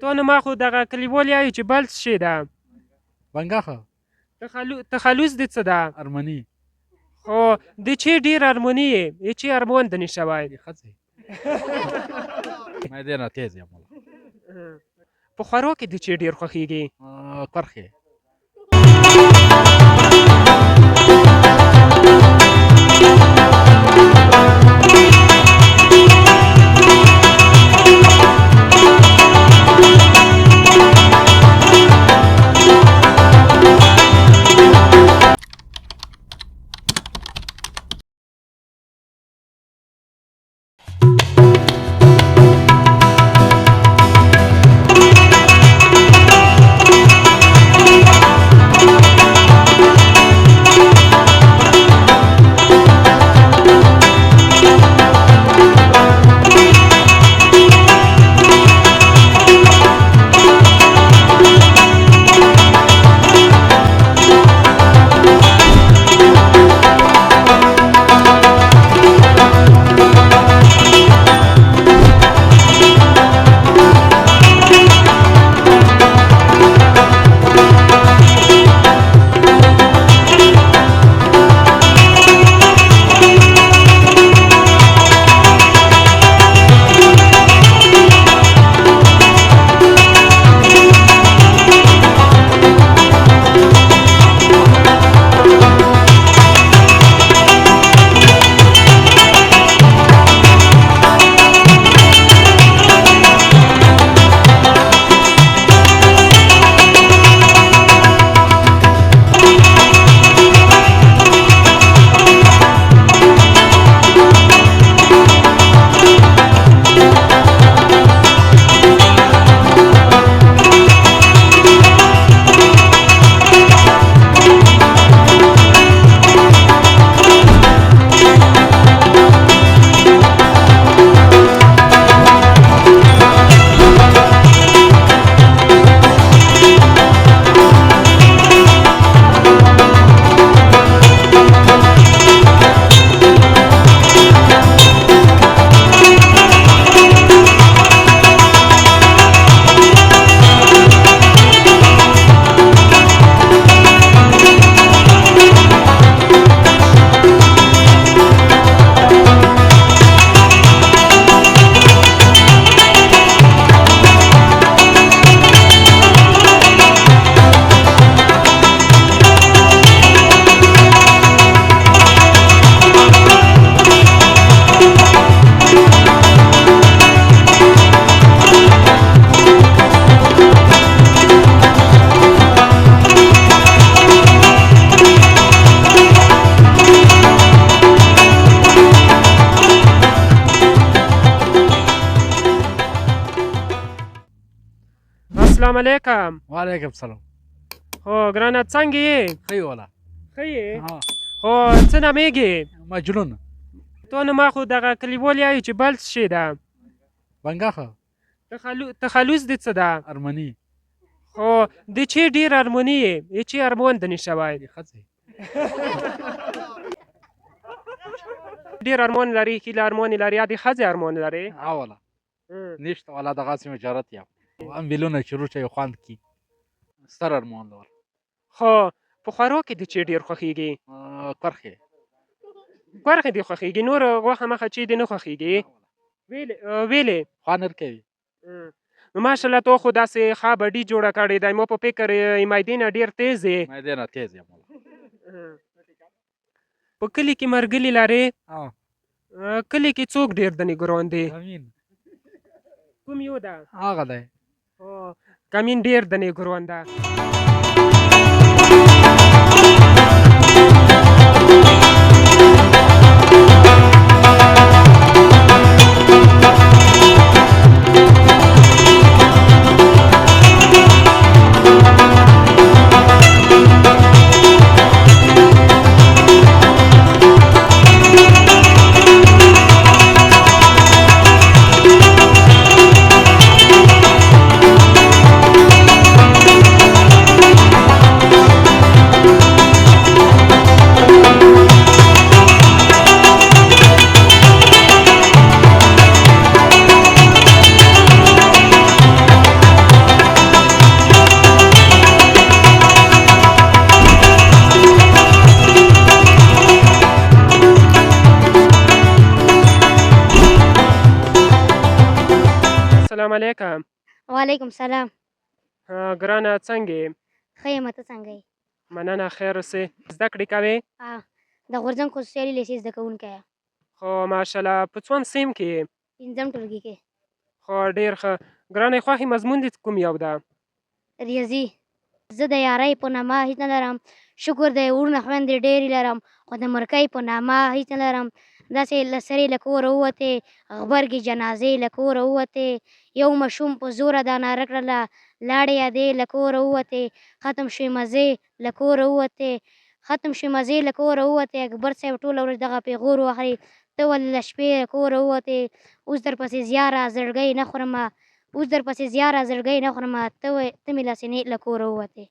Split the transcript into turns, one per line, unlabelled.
تو نه ما خو دغه کلیوال یایو چې بل څه شی ده
بنګاخه
تخلص د څه ده
ارمنی
خو د چی ډیر ارمونی یې چی ارمون دنی شوی
خځې ما دې نه تیز یم
په خوړو کې د چی ډیر خوښیږي
کرخې
السلام علیکم
وعلیکم سلام
خو ګرانه څنګه یې
ښه یې وله
ښه یې
ها
خو څه نامېږې
مجنون
تو نه ما خو دغه کلیوال یایو چې بل څه شی ده
بنګاخه
تخلص د څه ده
ارمنی
خو د چی ډیر ارمونی یې چی ارمون دنی شوی
خځې
ډیر ارمان لري هیله ارمان لري یا د ښځې ارمان لري
اوله نشته والا دغسې مجرد یم هم بیلونه چې روچه یې خوند کي ستر ارمان لرم
خو په خوړو کې د چی ډیر خوښیږي
کرخې
ګورخې دې خوښیږي نور غوښه مخه چې دې نه خوښیږي ویلې
خوند نه کوي
نو ماشاءالله تو خو داسې ښه بډي جوړه کړې دی ما په فکر یې مایدې نه ډېر تیز یې
ما دې نه تیز یم
په کلي کې مرګلي لرې
ها
کلي کې څوک ډېر دنې ګران دی
امین
کوم یو ده
هغه دی
کمین ډېر دنې ګران ده علیکم.
وعلیکم سلام.
ګرانه څنګه یې؟
ښه یم، ته څنګه یې؟
مننه خیر اوسې. زده کړې کوې؟
د غورځنګ خصوصي لیسې زده کوونکی یم.
خو ماشاءالله په څوم سیم کې یې؟
5م ټولګي کې.
خو ډېر ښه. ګرانې خوښې مضمون دې کوم یو ده؟
ریاضي. زه د یارۍ په نامه هیڅ نه لرم، شکر دی وروڼه خویندې ډېرې لرم، خو د مرکۍ په نامه هیڅ نه لرم. داسې له سرې له کوره ووتې، غبرګې جنازې له کوره ووتې، یو ماشوم په زوره دا ناره کړله لاړې ادې له کوره ووتې، ختم شوې مزې له کوره ووتې، ختم شوې مزې له کوره ووتې. اکبر صاحب ټوله ورځ دغه پېغور وهي، ته ولې له شپې له کوره ووتې، اوس درپسې زیاره زړګۍ نه خورمه، اوس درپسې زیاره زړګۍ نه خورمه، ته مې له سینې له کوره ووتې.